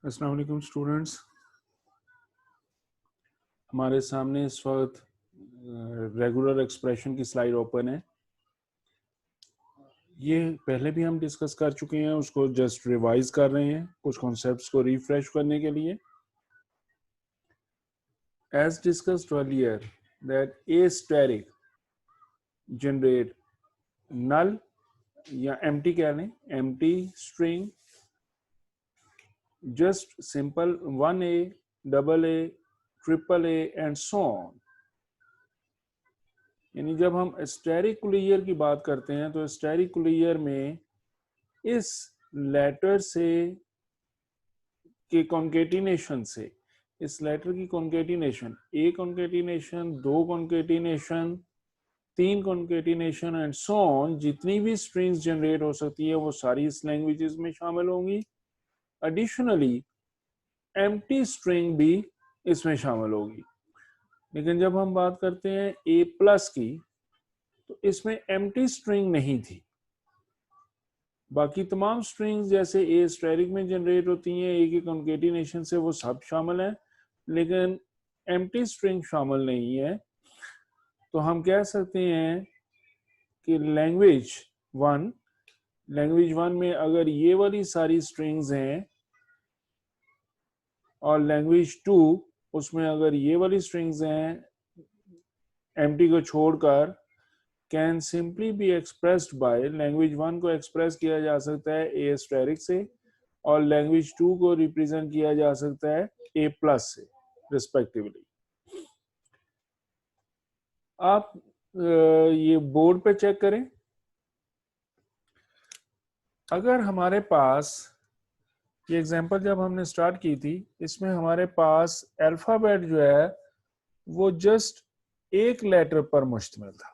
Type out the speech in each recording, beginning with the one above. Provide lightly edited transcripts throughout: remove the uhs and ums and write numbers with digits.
अस्सलाम वालेकुम स्टूडेंट्स। हमारे सामने इस वक्त रेगुलर एक्सप्रेशन की स्लाइड ओपन है। ये पहले भी हम डिस्कस कर चुके हैं, उसको जस्ट रिवाइज कर रहे हैं कुछ कॉन्सेप्ट्स को रिफ्रेश करने के लिए। As discussed earlier that a asterisk generate null या एम्प्टी कह लें, empty string, just simple 1A, AA, AAA and so on. यानी जब हम स्टेरिक कुलियर की बात करते हैं तो स्टेरिक कुलियर में इस लेटर से के कॉन्केटिनेशन से, इस लेटर की कॉन्केटिनेशन, ए कॉन्केटिनेशन, दो कॉन्केटिनेशन, तीन कॉन्केटिनेशन एंड सो ऑन, जितनी भी स्ट्रिंग्स जनरेट हो सकती है वो सारी इस लैंग्वेजेस में शामिल होंगी। एडिशनली एम्प्टी स्ट्रिंग भी इसमें शामिल होगी। लेकिन जब हम बात करते हैं ए प्लस की, तो इसमें एम्प्टी स्ट्रिंग नहीं थी। बाकी तमाम स्ट्रिंग्स जैसे ए स्टेरिक में जनरेट होती हैं, ए के कॉन्केटिनेशन से, वो सब शामिल हैं, लेकिन एम्प्टी स्ट्रिंग शामिल नहीं है। तो हम कह सकते हैं कि लैंग्वेज वन में अगर ये वाली सारी स्ट्रिंग्स हैं और लैंग्वेज 2 उसमें अगर ये वाली स्ट्रिंग्स हैं, एम्प्टी को छोड़कर, can simply be expressed by, language 1 को एक्सप्रेस किया जा सकता है ए स्टेरिक से और लैंग्वेज 2 को रिप्रेजेंट किया जा सकता है ए प्लस से रिस्पेक्टिवली। आप ये बोर्ड पे चेक करें। अगर हमारे पास ये एग्जांपल जब हमने स्टार्ट की थी, इसमें हमारे पास अल्फाबेट जो है वो जस्ट एक लेटर पर मुश्तमिल था,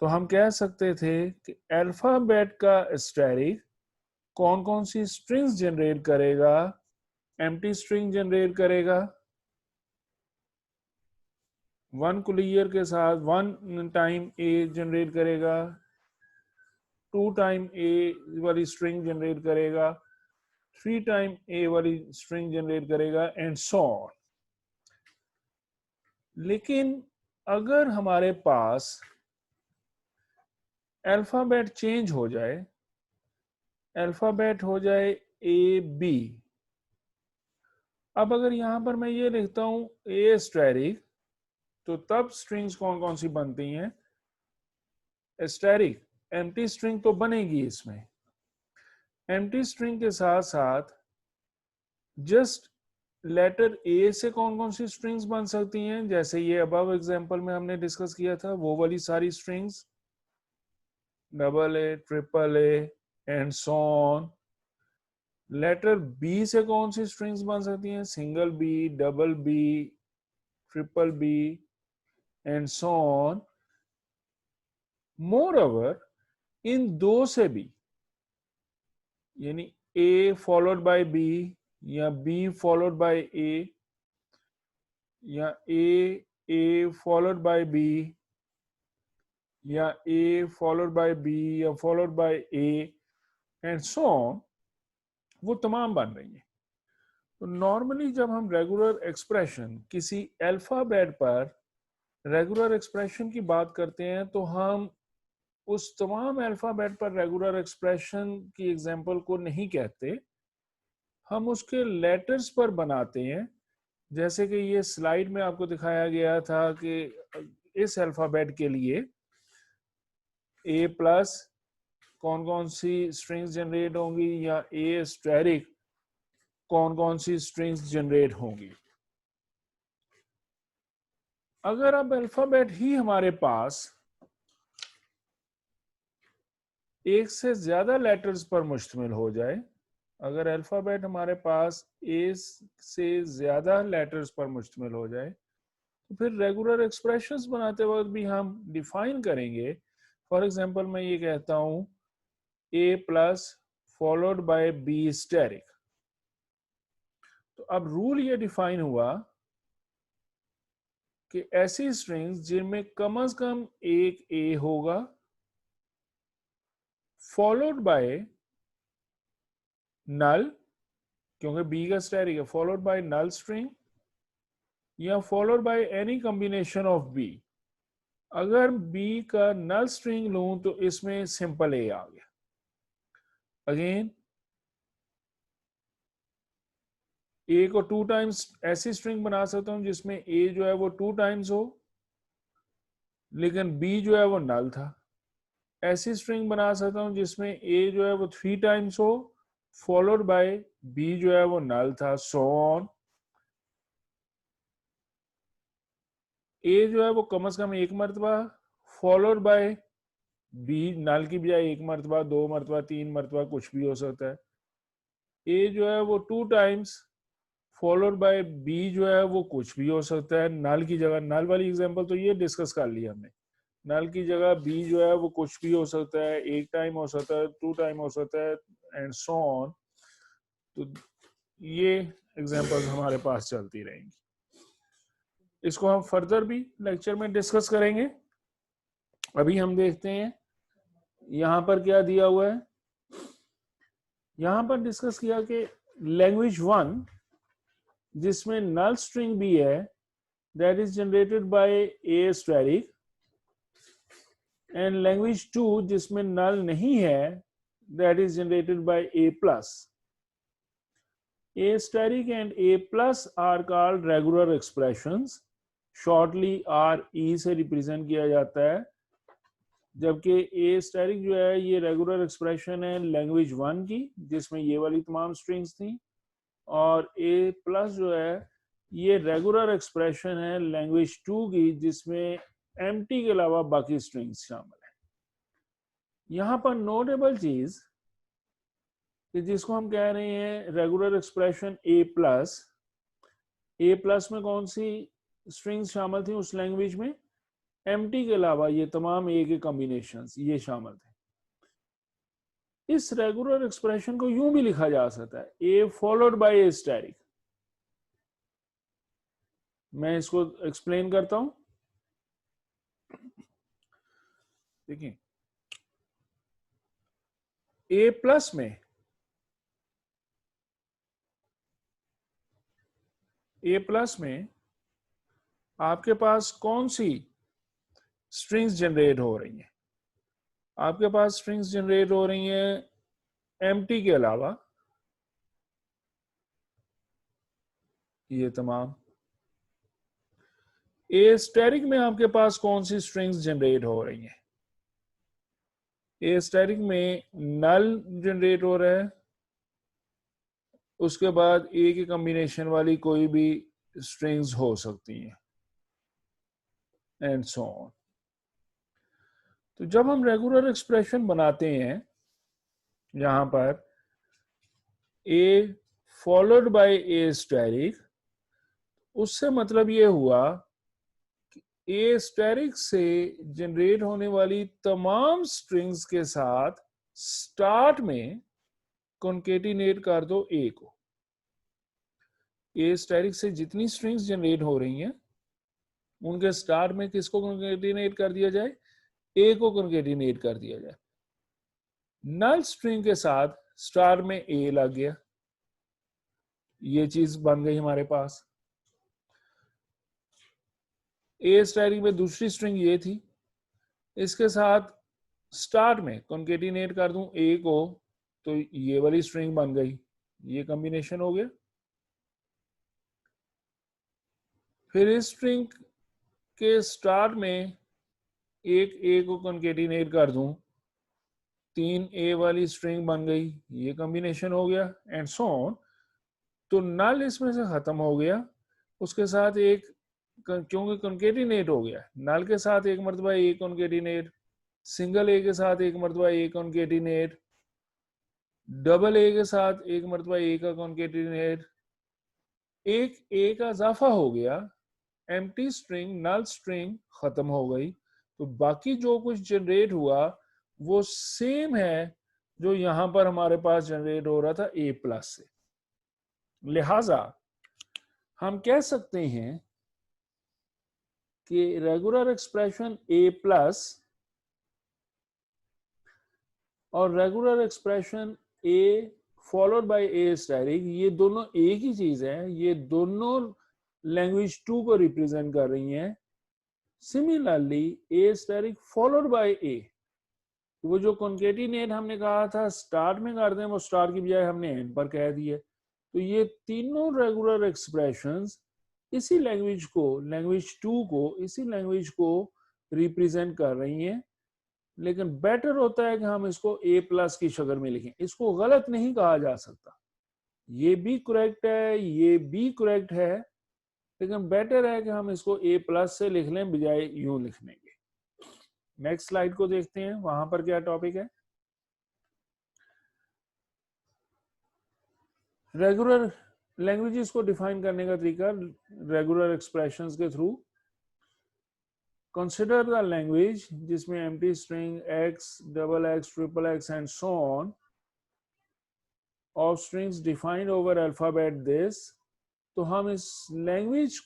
तो हम कह सकते थे कि अल्फाबेट का स्टेरिक कौन कौन सी स्ट्रिंग्स जनरेट करेगा? एम्प्टी स्ट्रिंग जनरेट करेगा, वन कुलियर के साथ 1 टाइम ए जनरेट करेगा, 2 टाइम ए वाली स्ट्रिंग जनरेट करेगा, 3 टाइम ए वाली स्ट्रिंग जनरेट करेगा एंड सो ऑन। लेकिन अगर हमारे पास अल्फाबेट चेंज हो जाए, अल्फाबेट हो जाए ए बी, अब अगर यहां पर मैं ये लिखता हूं ए स्टेरिक, तो तब स्ट्रिंग्स कौन कौन सी बनती हैं? स्टेरिक एम्प्टी स्ट्रिंग तो बनेगी इसमें। एम्प्टी स्ट्रिंग के साथ साथ जस्ट लेटर ए से कौन कौन सी स्ट्रिंग्स बन सकती हैं? जैसे ये अबव एग्जांपल में हमने डिस्कस किया था, वो वाली सारी strings, AA, AAA and so on. Letter B से कौन सी स्ट्रिंग्स बन सकती हैं? Single B, double B, triple B and so on. Moreover इन दो से भी, यानी ए फॉलोड बाय बी या बी फॉलोड बाय ए या ए फॉलोड बाय बी या ए फॉलोड बाय बी या followed by A and so on, वो तमाम बन रही है। तो नॉर्मली जब हम रेगुलर एक्सप्रेशन किसी अल्फाबेट पर रेगुलर एक्सप्रेशन की बात करते हैं, तो हम उस तमाम अल्फाबेट पर रेगुलर एक्सप्रेशन की एग्जांपल को नहीं कहते, हम उसके लेटर्स पर बनाते हैं। जैसे कि ये स्लाइड में आपको दिखाया गया था कि इस अल्फाबेट के लिए ए प्लस कौन कौन सी स्ट्रिंग्स जनरेट होंगी या ए स्टेरिक कौन कौन सी स्ट्रिंग्स जनरेट होंगी। अगर अब अल्फाबेट ही हमारे पास एक से ज्यादा लेटर्स पर मुश्तमिल हो जाए, अगर अल्फाबेट हमारे पास ए से ज्यादा लेटर्स पर मुश्तमिल हो जाए, तो फिर रेगुलर एक्सप्रेशंस बनाते वक्त भी हम डिफाइन करेंगे। फॉर एग्जांपल मैं ये कहता हूं a plus followed by b asterisk, तो अब रूल ये डिफाइन हुआ कि ऐसी स्ट्रिंग्स जिनमें कम से कम एक ए होगा, फॉलोड बाय नल क्योंकि बी का स्टैटिक है, फॉलोड बाय नल स्ट्रिंग या followed by any combination of B. अगर बी का नल स्ट्रिंग लूं तो इसमें सिंपल ए आ गया। अगेन ए को 2 टाइम्स ऐसी स्ट्रिंग बना सकता हूं जिसमें ए जो है वो 2 टाइम्स हो, लेकिन बी जो है वो नल था। ऐसी स्ट्रिंग बना सकता हूं जिसमें ए जो है वो 3 टाइम्स हो, फॉलोड बाय बी जो है वो नल था, सो ऑन। ए जो है वो कम से कम एक मरतबा, फॉलोड बाय बी नल की बजाय एक मरतबा, 2 मरतबा, 3 मरतबा, कुछ भी हो सकता है। ए जो है वो 2 टाइम्स, फॉलोड बाय बी जो है वो कुछ भी हो सकता है। नल की जगह, नल वाली एग्जांपल तो ये डिस्कस कर लिया हमने, नल की जगह बी जो है वो कुछ भी हो सकता है, एक टाइम हो सकता है, 2 टाइम हो सकता है, एंड सो ऑन। तो ये एग्जांपल्स हमारे पास चलती रहेंगी। इसको हम फर्दर भी लेक्चर में डिस्कस करेंगे। अभी हम देखते हैं यहां पर क्या दिया हुआ है। यहां पर डिस्कस किया कि लैंग्वेज 1 जिसमें नल स्ट्रिंग भी है, that is generated by a static, and language 2 जिसमें नल नहीं है, that is generated by A plus. A static and A plus are called regular expressions, shortly RE से रिप्रेजेंट किया जाता है, जबकि A static जो है ये रेगुलर एक्सप्रेशन है लैंग्वेज 1 की जिसमें ये वाली तमाम स्ट्रिंग्स थी, और A plus जो है ये रेगुलर एक्सप्रेशन है लैंग्वेज 2 की जिसमें एम्प्टी के अलावा बाकी स्ट्रिंग्स शामिल है। यहां पर नोटेबल चीज कि जिसको हम कह रहे हैं रेगुलर एक्सप्रेशन ए प्लस में कौन सी स्ट्रिंग्स शामिल थी उस लैंग्वेज में, एम्प्टी के अलावा ये तमाम ए के कॉम्बिनेशंस ये शामिल थे। इस रेगुलर एक्सप्रेशन को यूं भी लिखा जा सकता है, ए फॉलोड बाय ए स्टैटिक। मैं इसको एक्सप्लेन करता हूं। देखिए ए प्लस में आपके पास कौन सी स्ट्रिंग्स जनरेट हो रही हैं? आपके पास स्ट्रिंग्स जनरेट हो रही हैं एम्प्टी के अलावा ये तमाम। ए स्टैटिक में आपके पास कौन सी स्ट्रिंग्स जनरेट हो रही हैं? ए स्टैटिक में नल जनरेट हो रहा है, उसके बाद ए की कॉम्बिनेशन वाली कोई भी स्ट्रिंग्स हो सकती हैं, एंड सो ऑन। तो जब हम रेगुलर एक्सप्रेशन बनाते हैं यहां पर ए फॉलोड बाय ए स्टैटिक, उससे मतलब ये हुआ ए स्टैटिक से जनरेट होने वाली तमाम स्ट्रिंग्स के साथ स्टार्ट में कॉन्केटिनेट कर दो ए को। ए स्टैटिक से जितनी स्ट्रिंग्स जनरेट हो रही हैं उनके स्टार्ट में किसको कॉन्केटिनेट कर दिया जाए? ए को कॉन्केटिनेट कर दिया जाए। नल स्ट्रिंग के साथ स्टार्ट में ए लग गया, ये चीज बन गई हमारे पास। ए स्टैटिक में दूसरी स्ट्रिंग ये थी, इसके साथ स्टार्ट में कॉन्केटिनेट कर दूं ए को तो ये वाली स्ट्रिंग बन गई, ये कॉम्बिनेशन हो गया। फिर इस स्ट्रिंग के स्टार्ट में एक ए को कॉन्केटिनेट कर दूं, 3 ए वाली स्ट्रिंग बन गई, ये कॉम्बिनेशन हो गया, एंड सो ऑन। तो नल इसमें से खत्म हो गया, उसके साथ एक, क्योंकि कॉन्केटिनेट हो गया, नल के साथ एक मरतबा ए कॉन्केटिनेट, सिंगल ए के साथ एक मरतबा ए कॉन्केटिनेट, डबल ए के साथ एक मरतबा ए का कॉन्केटिनेट, एक ए का इजाफा हो गया, एम्प्टी स्ट्रिंग नल स्ट्रिंग खत्म हो गई। तो बाकी जो कुछ जनरेट हुआ वो सेम है जो यहां पर हमारे पास जनरेट हो रहा था ए प्लस से। लिहाजा हम कह सकते हैं कि रेगुलर एक्सप्रेशन ए प्लस और regular expression a followed by a static, ये दोनों एक ही चीज है, ये दोनों लैंग्वेज 2 को रिप्रेजेंट कर रही हैं। Similarly a asterisk followed by a, वो जो कॉन्केटिनेट हमने कहा था स्टार्ट में करते हैं, वो स्टार्ट की बजाय हमने एंड पर कह दिया। तो ये तीनों रेगुलर एक्सप्रेशंस इसी लैंग्वेज को, लैंग्वेज 2 को, इसी लैंग्वेज को रिप्रेजेंट कर रही हैं। लेकिन बेटर होता है कि हम इसको ए प्लस की शक्ल में लिखें, इसको गलत नहीं कहा जा सकता, ये भी करेक्ट है, ये भी करेक्ट है, लेकिन बेटर है कि हम इसको ए प्लस से लिख लें बजाय यूं लिखने के। नेक्स्ट स्लाइड को देखते हैं, वहां पर क्या टॉपिक है। रेगुलर लैंग्वेजेस को डिफाइन करने का तरीका रेगुलर एक्सप्रेशंस के थ्रू। कंसिडर द लैंग्वेज जिसमें empty string x, double x, triple x and so on off strings defined over alphabet this. तो हम इस लैंग्वेज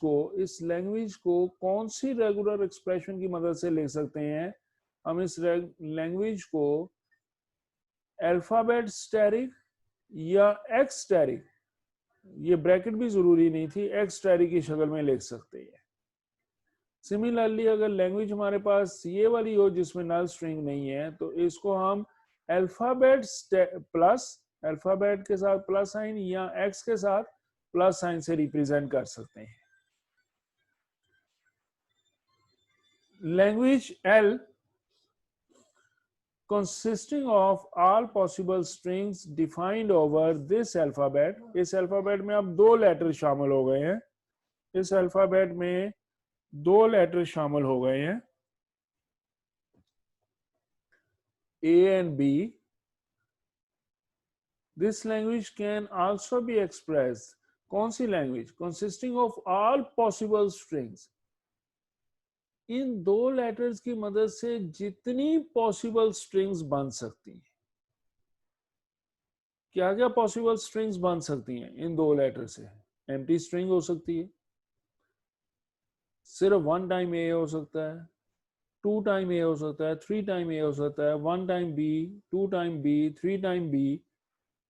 को कौन सी रेगुलर एक्सप्रेशन की मदद से लिख सकते हैं। हम इस लैंग्वेज को अल्फाबेट स्टैटिक या एक्स स्टैटिक, ये ब्रैकेट भी जरूरी नहीं थी, एक्स स्टैटिक की शक्ल में लिख सकते हैं। सिमिलरली अगर लैंग्वेज हमारे पास ये वाली हो जिसमें नल स्ट्रिंग नहीं है, तो इसको हम अल्फाबेट प्लस, अल्फाबेट के साथ प्लस साइन या एक्स के साथ प्लस साइन से रिप्रेजेंट कर सकते हैं। Language L consisting of all possible strings defined over this alphabet, इस अल्फाबेट में अब दो लेटर शामिल हो गए हैं, इस अल्फाबेट में दो लेटर शामिल हो गए हैं, A and B. This language can also be expressed, कौन सी language, consisting of all possible strings, इन दो लेटर्स की मदद से जितनी पॉसिबल स्ट्रिंग्स बन सकती हैं। क्या क्या पॉसिबल स्ट्रिंग्स बन सकती हैं इन दो लेटर से। एम्प्टी स्ट्रिंग हो सकती है, सिर्फ वन टाइम ए हो सकता है, टू टाइम ए हो सकता है, थ्री टाइम ए हो सकता है, one time B, two time B, three time B,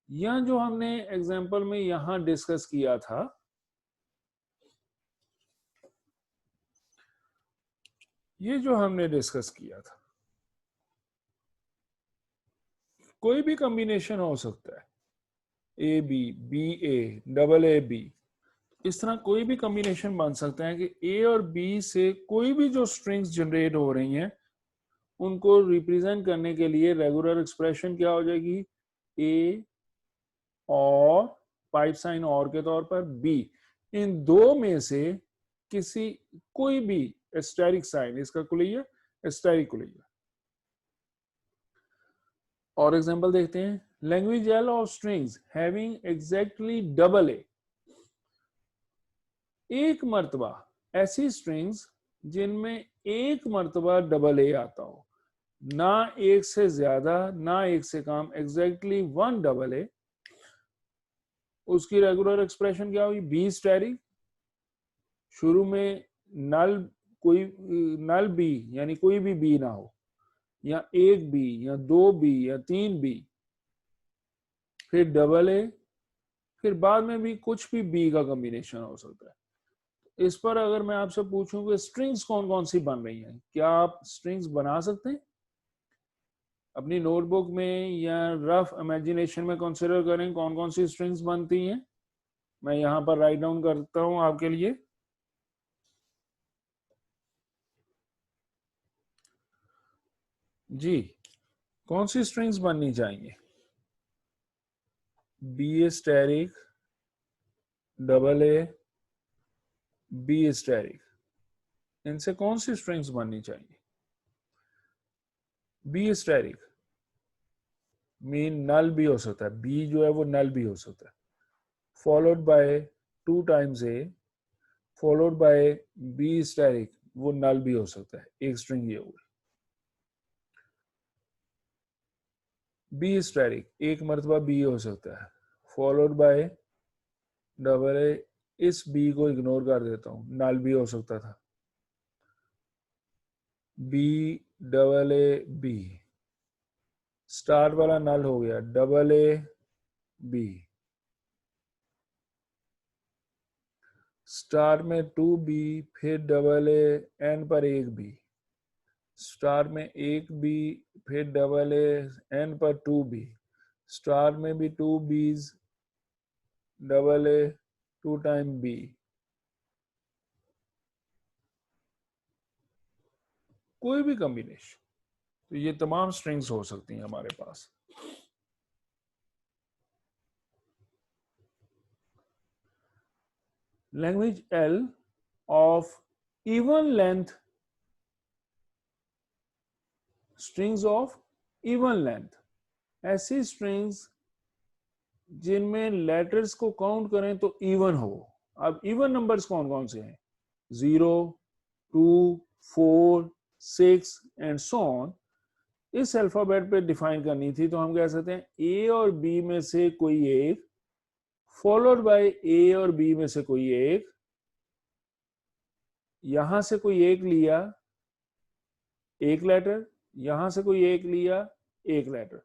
या जो हमने एग्जांपल में यहां डिस्कस किया था, ये जो हमने डिस्कस किया था, कोई भी कॉम्बिनेशन हो सकता है, A B A, double A B, इस तरह कोई भी कॉम्बिनेशन बन सकता है कि ए और बी से कोई भी जो स्ट्रिंग्स जनरेट हो रही हैं उनको रिप्रेजेंट करने के लिए रेगुलर एक्सप्रेशन क्या हो जाएगी, ए और पाइप साइन और के तौर पर बी, इन दो में से किसी कोई भी एस्टेरिक साइन, इसका कुलैया एस्टेरिक कुलैया। और एग्जांपल देखते हैं, language L of strings having exactly double A, एक मर्तबा ऐसी स्ट्रिंग्स जिनमें एक मर्तबा डबल ए आता हो, ना एक से ज्यादा ना एक से कम, एग्जैक्टली वन डबल ए, उसकी रेगुलर एक्सप्रेशन क्या हुई, बी स्टैटिक, शुरू में नल, कोई नल बी यानी कोई भी बी ना हो, या एक बी या दो बी या तीन बी, फिर डबल ए, फिर बाद में भी कुछ भी बी का कॉम्बिनेशन हो सकता है। इस पर अगर मैं आपसे पूछूं कि स्ट्रिंग्स कौन कौन सी बन रही हैं, क्या आप स्ट्रिंग्स बना सकते हैं अपनी नोटबुक में, या रफ इमेजिनेशन में कंसीडर करें कौन कौन सी स्ट्रिंग्स बनती हैं। मैं यहां पर राइट डाउन करता हूं आपके लिए। जी, कौन सी स्ट्रिंग्स बननी चाहिए, B static, double A, B static, इनसे कौन सी स्ट्रिंग्स बननी चाहिए। बी स्टैटिक मीन नल भी हो सकता है, बी जो है वो नल भी हो सकता है, followed by two times A, followed by B static, वो नल भी हो सकता है, एक स्ट्रिंग ये हुई। बी स्टैटिक एक मरतबा बी हो सकता है, फॉलोड बाय डबल ए, इस बी को इग्नोर कर देता हूं, नल भी हो सकता था, B double A B, start वाला नल हो गया, डबल ए बी, स्टार में 2B, फिर डबल ए, एन पर एक बी, स्टार में एक बी, फिर डबल ए, एन पर 2B, स्टार में भी 2Bs, double A, 2 time B. कोई भी कॉम्बिनेशन, तो ये तमाम स्ट्रिंग्स हो सकती हैं हमारे पास। Language L of even length, strings of even length, ऐसी स्ट्रिंग्स जिनमें लेटर्स को काउंट करें तो इवन हो। अब इवन नंबर्स कौन कौन से हैं? 0, 2, 4, 6 एंड सो ऑन। इस अल्फाबेट पे डिफाइन करनी थी तो हम कह सकते हैं ए और बी में से कोई एक, फॉलोड बाय ए और बी में से कोई एक, यहां से कोई एक लिया, एक लेटर, यहां से कोई एक लिया, एक लेटर।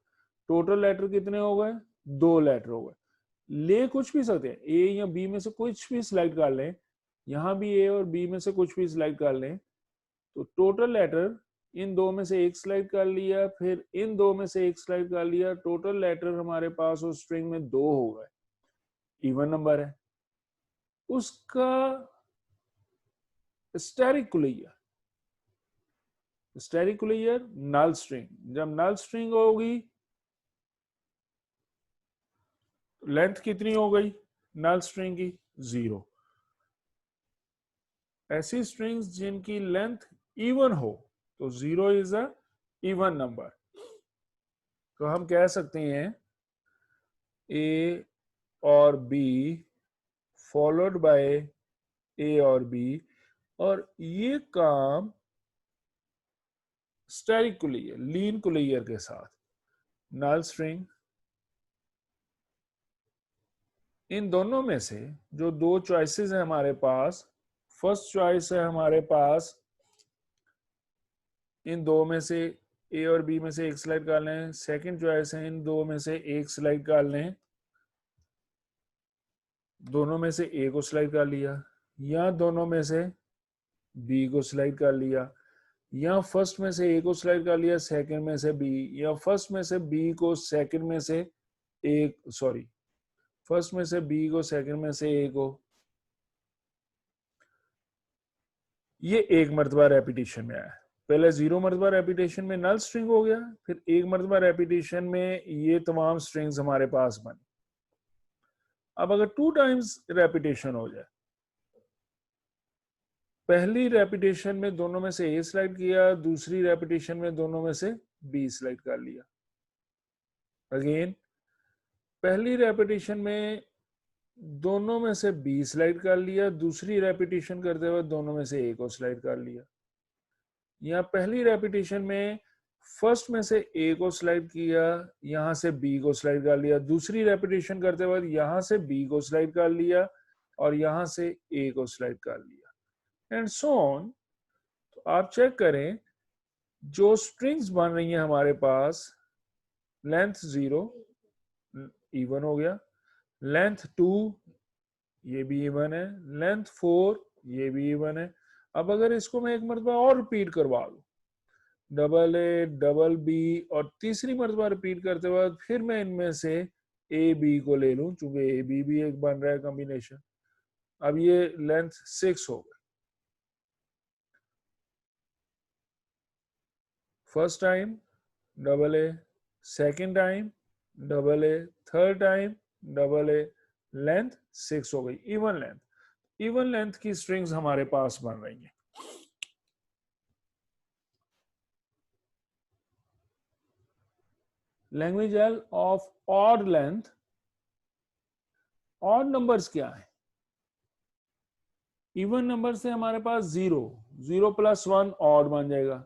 टोटल लेटर कितने हो गए? 2 लेटर हो गए। ले कुछ भी सकते हैं, ए या बी में से कुछ भी सिलेक्ट कर लें, यहां भी ए और बी में से कुछ भी सिलेक्ट कर लें, तो टोटल लेटर इन दो में से एक सिलेक्ट कर लिया, फिर इन दो में से एक सिलेक्ट कर लिया, टोटल लेटर हमारे पास उस स्ट्रिंग में 2 हो गए, इवन नंबर है। उसका स्टेरिकुलर, स्टेरिकुलर नल स्ट्रिंग, जब नल स्ट्रिंग होगी लेंथ कितनी हो गई नल स्ट्रिंग की? 0। ऐसी स्ट्रिंग्स जिनकी लेंथ इवन हो तो 0 इज अ इवन नंबर। तो हम कह सकते हैं ए और बी फॉलोड बाय ए और बी, और ये काम स्टेरिक कुलियर, लीन कुलियर के साथ। नल स्ट्रिंग, इन दोनों में से जो 2 चॉइसेस हैं हमारे पास, फर्स्ट चॉइस है हमारे पास इन दो में से ए और बी में से एक सिलेक्ट कर लें, सेकंड चॉइस है इन दो में से एक सिलेक्ट कर लें, दोनों में से ए को सिलेक्ट कर लिया, या दोनों में से बी को सिलेक्ट कर लिया, या फर्स्ट में से ए को सिलेक्ट कर लिया, सेकंड में से बी, या फर्स्ट में से बी को सेकंड में से ए, सॉरी फर्स्ट में से बी को सेकंड में से ए को। ये एक मरतबा रेपिटेशन में आया, पहले 0 मरतबा रेपिटेशन में नल स्ट्रिंग हो गया, फिर एक मरतबा रेपिटेशन में ये तमाम स्ट्रिंग्स हमारे पास बनी। अब अगर 2 टाइम्स रेपिटेशन हो जाए, पहली रेपिटेशन में दोनों में से ए सिलेक्ट किया, दूसरी रेपिटेशन में दोनों में से बी सिलेक्ट कर लिया। अगेन पहली रेपिटेशन में दोनों में से बी सिलेक्ट कर लिया, दूसरी रेपिटेशन करते हुए दोनों में से ए को सिलेक्ट कर लिया। या पहली रेपिटेशन में फर्स्ट में से ए को सिलेक्ट किया, यहां से बी को सिलेक्ट कर लिया, दूसरी रेपिटेशन करते वक्त यहां से बी को सिलेक्ट कर लिया और यहां से ए को सिलेक्ट कर लिया, एंड सो ऑन। तो आप चेक करें जो स्ट्रिंग्स बन रही हैं हमारे पास, लेंथ 0 इवन हो गया, लेंथ 2 ये भी इवन है, लेंथ 4 ये भी इवन है। अब अगर इसको मैं एक मरतबा और रिपीट करवा दूं, डबल ए डबल बी, और तीसरी मरतबा रिपीट करते वक्त फिर मैं इनमें से ए बी को ले लूं, चूंकि ए बी भी एक बन रहा है कॉम्बिनेशन, अब ये लेंथ 6 हो गई। First time double A, second time double A, third time double A, length 6 हो गई, इवन लेंथ। इवन लेंथ की स्ट्रिंग्स हमारे पास बन रही हैं। Language L of odd length, odd numbers क्या है? इवन नंबर से हमारे पास 0, 0 + 1 ऑड बन जाएगा।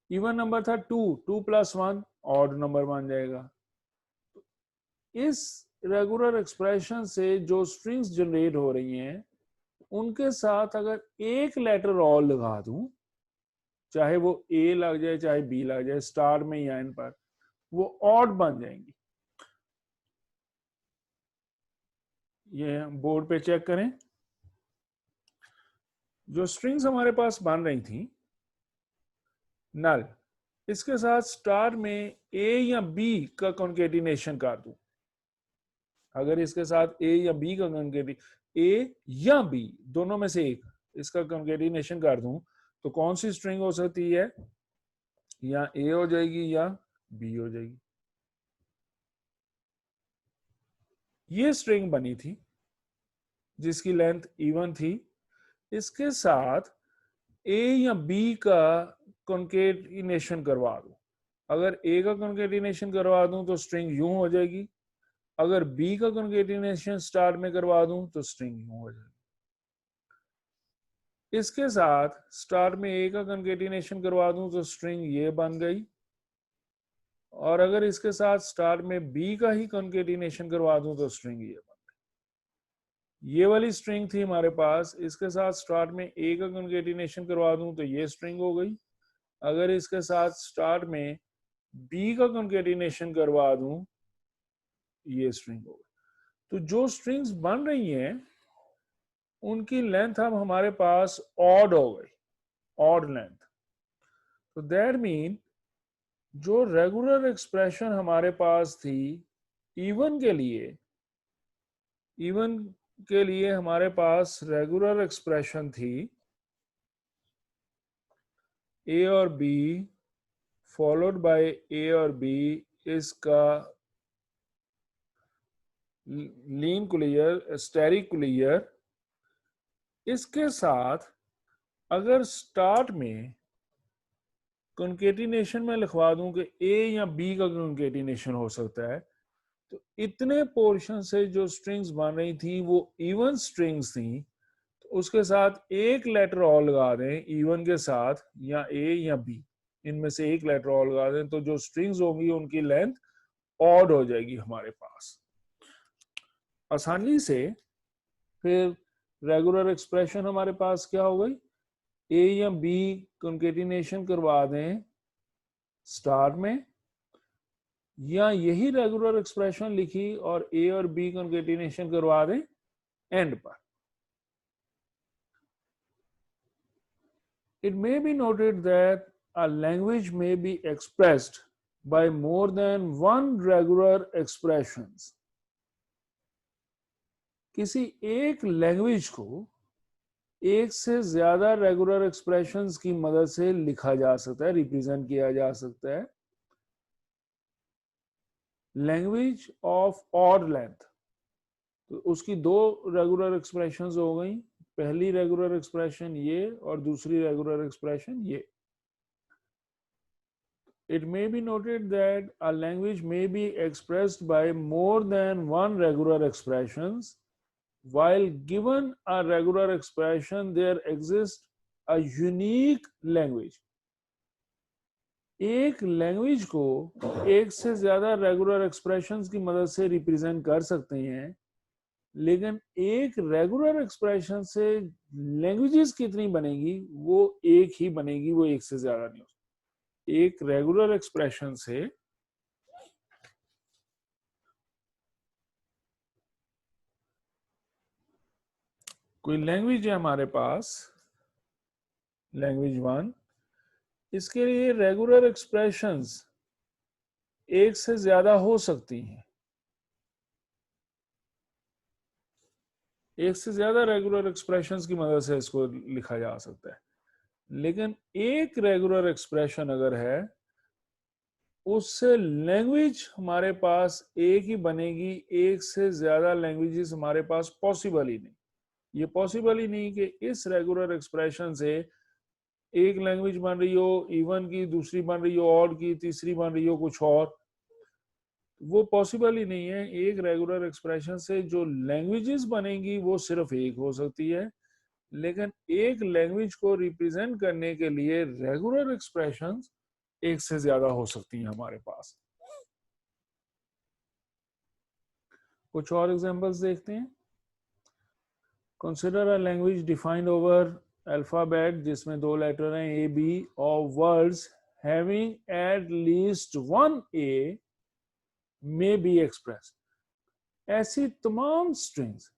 इवन नंबर था 2, 2 + 1 ऑड नंबर बन जाएगा। इस रेगुलर एक्सप्रेशन से जो स्ट्रिंग्स जनरेट हो रही हैं उनके साथ अगर एक लेटर और लगा दूं, चाहे वो ए लग जाए चाहे बी लग जाए, स्टार में या एन पर, वो ऑड बन जाएंगी। ये बोर्ड पे चेक करें, जो स्ट्रिंग्स हमारे पास बन रही थी नल, इसके साथ स्टार में ए या बी का कॉन्केटिनेशन कर दूं। अगर इसके साथ ए या बी का ए या बी दोनों में से एक इसका कॉन्केटिनेशन कर दूं तो कौन सी स्ट्रिंग हो सकती है? या ए हो जाएगी या बी हो जाएगी। ये स्ट्रिंग बनी थी जिसकी लेंथ इवन थी, इसके साथ ए या बी का कॉन्केटिनेशन करवा दूं। अगर ए का कॉन्केटिनेशन करवा दूं तो स्ट्रिंग यूं हो जाएगी, अगर बी का कॉन्केटिनेशन स्टार में करवा दूं तो स्ट्रिंग यूं हो जाएगी। इसके साथ स्टार में ए का कॉन्केटिनेशन करवा दूं तो स्ट्रिंग ये बन गई, और अगर इसके साथ स्टार में बी का ही कॉन्केटिनेशन करवा दूं तो स्ट्रिंग ये बन गई। ये वाली स्ट्रिंग थी हमारे पास, इसके साथ स्टार में ए का कॉन्केटिनेशन करवा दूं तो ये स्ट्रिंग हो गई, अगर इसके साथ स्टार में बी का कॉन्केटिनेशन करवा दूं ये स्ट्रिंग हो गई। तो जो स्ट्रिंग्स बन रही हैं उनकी लेंथ अब हमारे पास ऑड हो गई, ऑड लेंथ। तो दैट मीन जो रेगुलर एक्सप्रेशन हमारे पास थी इवन के लिए, इवन के लिए हमारे पास रेगुलर एक्सप्रेशन थी ए और बी फॉलोड बाय ए और बी इसका लीन कुलियर स्टेरिक कुलियर। इसके साथ अगर स्टार्ट में कॉन्केटिनेशन में लिखवा दूं कि ए या बी का कॉन्केटिनेशन हो सकता है, तो इतने पोर्शन से जो स्ट्रिंग्स बन रही थी वो इवन स्ट्रिंग्स थी, तो उसके साथ एक लेटर और लगा दें इवन के साथ, या ए या बी इनमें से एक लेटर और लगा दें, तो जो स्ट्रिंग्स होंगी उनकी लेंथ ऑड हो जाएगी हमारे पास। आसानी से फिर रेगुलर एक्सप्रेशन हमारे पास क्या हो गई, ए या बी कॉन्केटिनेशन करवा दें स्टार में, या यही रेगुलर एक्सप्रेशन लिखी और ए और बी कॉन्केटिनेशन करवा दें एंड पर। It may be noted that a language may be expressed by more than one regular expressions. किसी एक लैंग्वेज को एक से ज्यादा रेगुलर एक्सप्रेशंस की मदद से लिखा जा सकता है, रिप्रेजेंट किया जा सकता है। लैंग्वेज ऑफ ऑड लेंथ, तो उसकी दो रेगुलर एक्सप्रेशंस हो गई, पहली रेगुलर एक्सप्रेशन ये और दूसरी रेगुलर एक्सप्रेशन ये। It may be noted that a language may be expressed by more than one regular expressions. While given a regular expression, there exists a unique language. एक language को एक से ज्यादा regular expressions की मदद से represent कर सकते हैं, लेकिन एक रेगुलर एक्सप्रेशन से लैंग्वेजेस कितनी बनेगी वो एक ही बनेगी, वो एक से ज्यादा नहीं हो सकती। एक रेगुलर एक्सप्रेशन से कोई लैंग्वेज है हमारे पास, लैंग्वेज 1, इसके लिए रेगुलर एक्सप्रेशंस एक से ज्यादा हो सकती हैं, एक से ज्यादा रेगुलर एक्सप्रेशंस की मदद से इसको लिखा जा सकता है। लेकिन एक रेगुलर एक्सप्रेशन अगर है उससे लैंग्वेज हमारे पास एक ही बनेगी, एक से ज्यादा लैंग्वेजेस हमारे पास पॉसिबल ही नहीं। ये पॉसिबल ही नहीं कि इस रेगुलर एक्सप्रेशन से एक लैंग्वेज बन रही हो इवन की, दूसरी बन रही हो ऑड की, तीसरी बन रही हो कुछ और, वो पॉसिबल ही नहीं है। एक रेगुलर एक्सप्रेशन से जो लैंग्वेजेस बनेंगी वो सिर्फ एक हो सकती है, लेकिन एक लैंग्वेज को रिप्रेजेंट करने के लिए रेगुलर एक्सप्रेशंस एक से ज्यादा हो सकती हैं हमारे पास। कुछ और एग्जांपल्स देखते हैं। Consider a language defined over alphabet जिसमें दो लेटर हैं ए बी और words having at least one A may be express. ऐसी तमाम स्ट्रिंग्स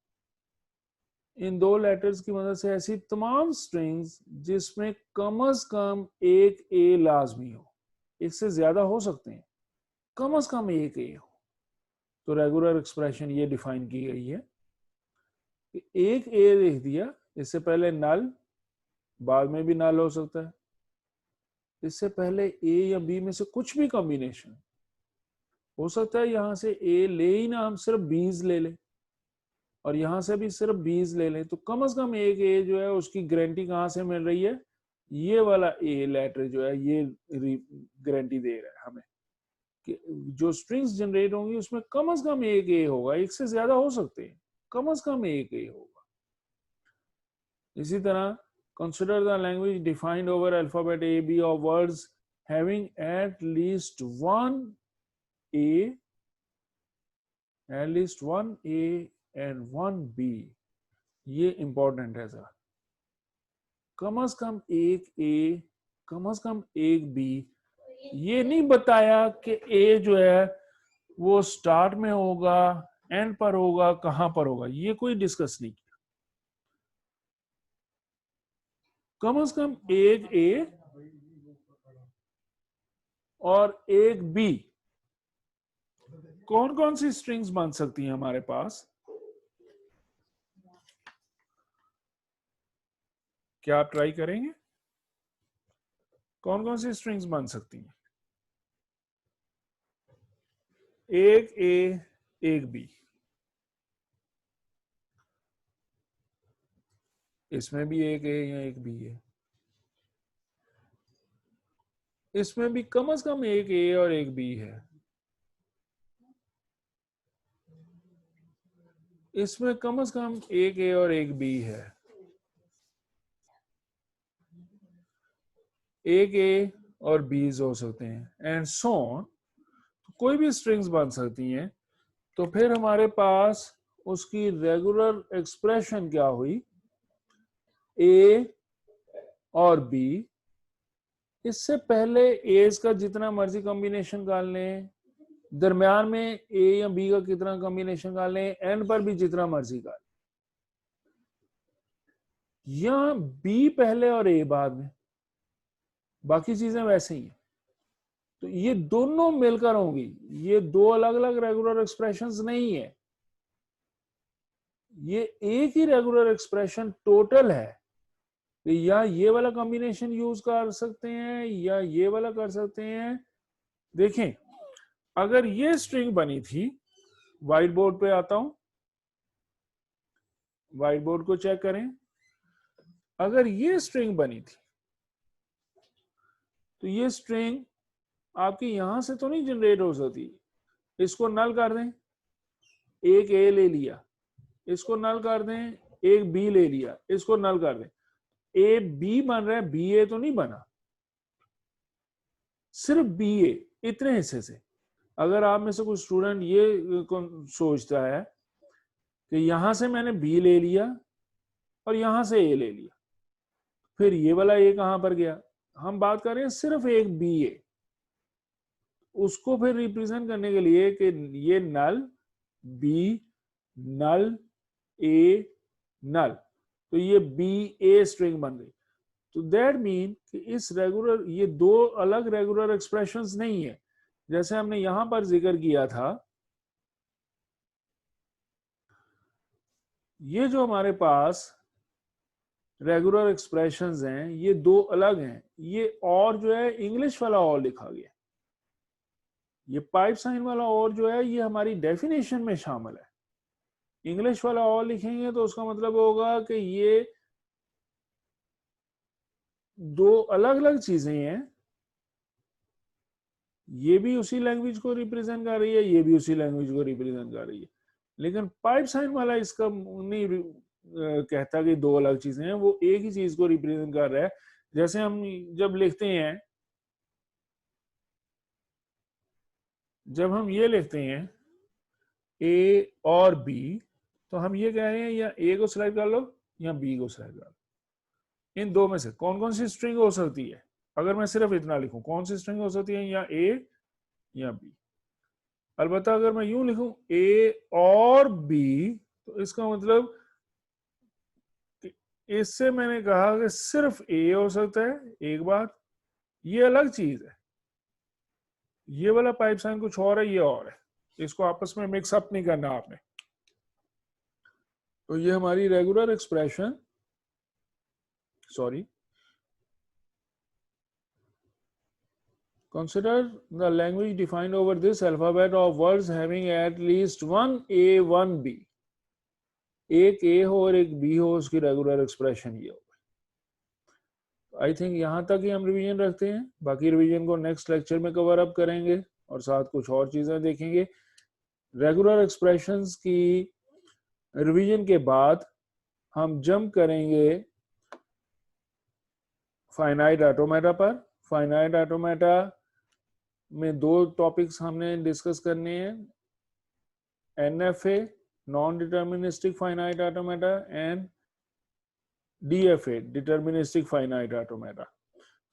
इन दो लेटर्स की मदद से ऐसी तमाम स्ट्रिंग्स जिसमें कम से कम एक ए लाजमी हो, इससे ज्यादा हो सकते हैं, कम से कम एक ए हो। तो रेगुलर एक्सप्रेशन ये डिफाइन की गई है कि एक ए लिख दिया, इससे पहले नल, बाद में भी नल हो सकता है, इससे पहले ए या बी में से कुछ भी कॉम्बिनेशन हो सकता है, यहां से ए ले ही ना, हम सिर्फ बीज ले लें और यहां से भी सिर्फ बीज ले लें, तो कम से कम एक ए जो है उसकी गारंटी कहां से मिल रही है, ये वाला ए लेटर जो है ये गारंटी दे रहा है हमें कि जो स्ट्रिंग्स जनरेट होंगी उसमें कम से कम एक ए होगा, एक से ज्यादा हो सकते हैं, कम से कम एक ए होगा। इसी तरह consider the language defined over alphabet A, B of words having at least one A and one B। ये इंपॉर्टेंट है सर, कम से कम एक ए, कम से कम एक बी। ये नहीं बताया कि ए जो है वो स्टार्ट में होगा, एंड पर होगा, कहां पर होगा, ये कोई डिस्कस नहीं किया। कम से कम एक ए और एक बी। कौन कौन सी स्ट्रिंग्स बन सकती हैं हमारे पास, क्या आप ट्राई करेंगे? कौन कौन सी स्ट्रिंग्स बन सकती हैं? एक ए एक बी, इसमें भी एक ए या एक बी है, इसमें भी कम से कम एक ए और एक बी है, इसमें कम से कम एक ए और एक बी है, एक ए और बीज हो सकते हैं, एंड सो ऑन। कोई भी स्ट्रिंग्स बन सकती हैं। तो फिर हमारे पास उसकी रेगुलर एक्सप्रेशन क्या हुई, ए और बी, इससे पहले एज का जितना मर्जी कॉम्बिनेशन निकाल लें, दरम्यान में ए या बी का कितना कॉम्बिनेशन निकाल लें, एंड पर भी जितना मर्जी निकाल, या बी पहले और ए बाद में, बाकी चीजें वैसे ही हैं। तो ये दोनों मिलकर होंगी, ये दो अलग अलग रेगुलर एक्सप्रेशंस नहीं है, ये एक ही रेगुलर एक्सप्रेशन टोटल है। या ये वाला कॉम्बिनेशन यूज कर सकते हैं या ये वाला कर सकते हैं। देखें, अगर ये स्ट्रिंग बनी थी, व्हाइट बोर्ड पे आता हूं, व्हाइट बोर्ड को चेक करें, अगर ये स्ट्रिंग बनी थी तो ये स्ट्रिंग आपकी यहां से तो नहीं जनरेट हो सकती, इसको नल कर दें, एक ए ले लिया, इसको नल कर दें, एक बी ले लिया, इसको नल कर दें, ए बी बन रहा है, बी ए तो नहीं बना, सिर्फ बी ए इतने हिस्से से। अगर आप में से कोई स्टूडेंट ये सोचता है कि यहां से मैंने बी ले लिया और यहां से ए ले लिया, फिर ये वाला ए कहां पर गया, हम बात कर रहे हैं सिर्फ एक बी ए, उसको फिर रिप्रेजेंट करने के लिए कि ये नल बी नल ए नल, तो ये बी ए स्ट्रिंग बन गई। तो दैट मीन कि इस रेगुलर, ये दो अलग रेगुलर एक्सप्रेशंस नहीं है, जैसे हमने यहां पर जिक्र किया था, ये जो हमारे पास रेगुलर एक्सप्रेशंस हैं ये दो अलग हैं। ये और जो है इंग्लिश वाला और लिखा गया, ये पाइप साइन वाला और जो है ये हमारी डेफिनेशन में शामिल है। इंग्लिश वाला और लिखेंगे तो उसका मतलब होगा कि ये दो अलग अलग चीजें हैं, ये भी उसी लैंग्वेज को रिप्रेजेंट कर रही है, ये भी उसी लैंग्वेज को रिप्रेजेंट कर रही है। लेकिन पाइप साइन वाला इसका नहीं कहता कि दो अलग चीजें हैं, वो एक ही चीज को रिप्रेजेंट कर रहा है। जैसे हम जब लिखते हैं, जब हम ये लिखते हैं ए और बी, तो हम ये कह रहे हैं या ए को सिलेक्ट कर लो या बी को सिलेक्ट कर लो, इन दो में से कौन कौन सी स्ट्रिंग हो सकती है। अगर मैं सिर्फ इतना लिखूं, कौन सी स्ट्रिंग हो सकती है, या ए या बी। अलबत्ता अगर मैं यूं लिखूं ए और बी, तो इसका मतलब इससे मैंने कहा कि सिर्फ ए हो सकता है एक बार, ये अलग चीज है, ये वाला पाइप साइन कुछ और है, ये और है, इसको आपस में मिक्स अप नहीं करना आपने। तो ये हमारी regular expression, sorry, consider the language defined over this alphabet of words having at least one A, one B. एक ए हो और एक बी हो, उसकी रेगुलर एक्सप्रेशन ये हो। आई थिंक यहां तक ही हम रिवीजन रखते हैं, बाकी रिवीजन को नेक्स्ट लेक्चर में कवर अप करेंगे और साथ कुछ और चीजें देखेंगे। रेगुलर एक्सप्रेशंस की रिवीजन के बाद हम जंप करेंगे फाइनाइट ऑटोमेटा पर। फाइनाइट ऑटोमेटा में दो टॉपिक्स हमने डिस्कस करने हैं, NFA non deterministic finite automata and DFA deterministic finite automata.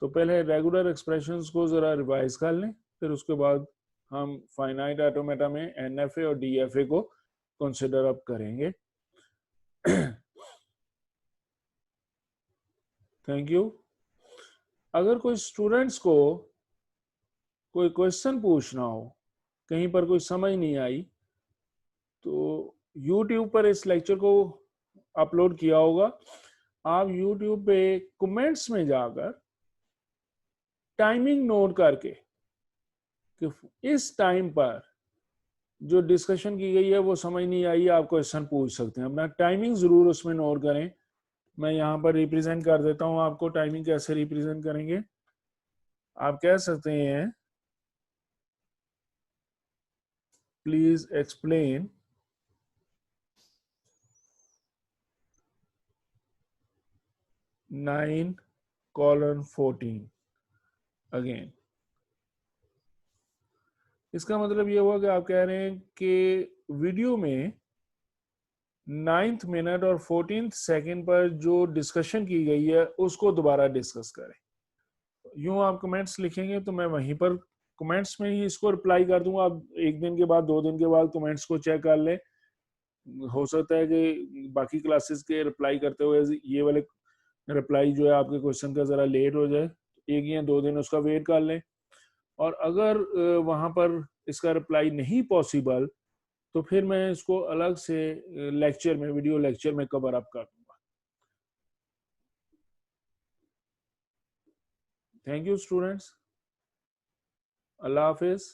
तो पहले रेगुलर एक्सप्रेशंस को जरा रिवाइज कर लें, फिर उसके बाद हम फाइनाइट ऑटोमेटा में NFA और DFA को कंसिडर अप करेंगे। Thank you. अगर कोई स्टूडेंट्स को कोई क्वेश्चन पूछना हो, कहीं पर कोई समझ नहीं आई, तो YouTube पर इस लेक्चर को अपलोड किया होगा, आप YouTube पे कमेंट्स में जाकर टाइमिंग नोट करके कि इस टाइम पर जो डिस्कशन की गई है वो समझ नहीं आई, आप क्वेश्चन पूछ सकते हैं। अपना टाइमिंग जरूर उसमें नोट करें। मैं यहाँ पर रिप्रेजेंट कर देता हूँ आपको, टाइमिंग कैसे रिप्रेजेंट करेंगे। आप कह सकते हैं please explain nine colon 14 again. इसका मतलब ये हुआ कि आप कह रहे हैं कि वीडियो में 9th मिनट और 14th सेकंड पर जो डिस्कशन की गई है उसको दोबारा डिस्कस करें। यूं आप कमेंट्स लिखेंगे तो मैं वहीं पर कमेंट्स में ही इसको रिप्लाई कर दूंगा। आप एक दिन के बाद, 2 दिन के बाद कमेंट्स को चेक कर लें, हो सकता है कि बाकी क्लासेस के रिप्लाई करते हुए ये वाले रिप्लाई जो है आपके क्वेश्चन का जरा लेट हो जाए, एक या 2 दिन उसका वेट कर लें। और अगर वहां पर इसका रिप्लाई नहीं पॉसिबल, तो फिर मैं इसको अलग से लेक्चर में, वीडियो लेक्चर में कवर अप कर दूंगा। Thank you students, Allah Hafiz.